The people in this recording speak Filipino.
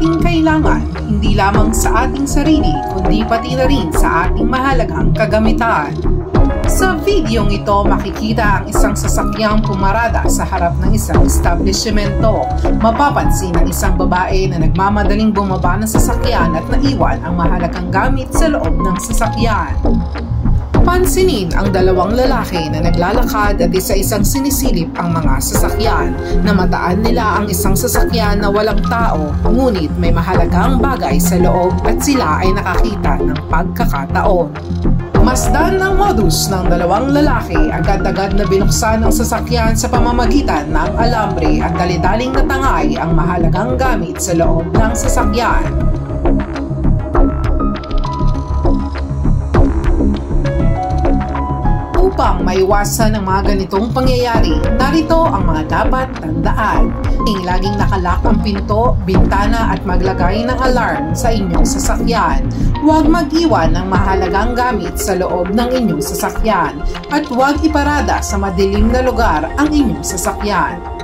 ating kailangan, hindi lamang sa ating sarili, kundi pati na rin sa ating mahalagang kagamitan. Sa videong ito, makikita ang isang sasakyang pumarada sa harap ng isang establishmento. Mapapansin ang isang babae na nagmamadaling bumaba ng sasakyan at naiwan ang mahalagang gamit sa loob ng sasakyan. Pansinin ang dalawang lalaki na naglalakad at isa-isang sinisilip ang mga sasakyan. Namataan nila ang isang sasakyan na walang tao, ngunit may mahalagang bagay sa loob at sila ay nakakita ng pagkakataon. Masdan ng modus ng dalawang lalaki, agad-agad na binuksan ang sasakyan sa pamamagitan ng alambre at dali-daling natangay ang mahalagang gamit sa loob ng sasakyan. Upang maiwasan ang mga ganitong pangyayari, narito ang mga dapat tandaan. Laging nakalak ang pinto, bintana at maglagay ng alarm sa inyong sasakyan. Huwag mag-iwan ng mahalagang gamit sa loob ng inyong sasakyan at huwag iparada sa madilim na lugar ang inyong sasakyan.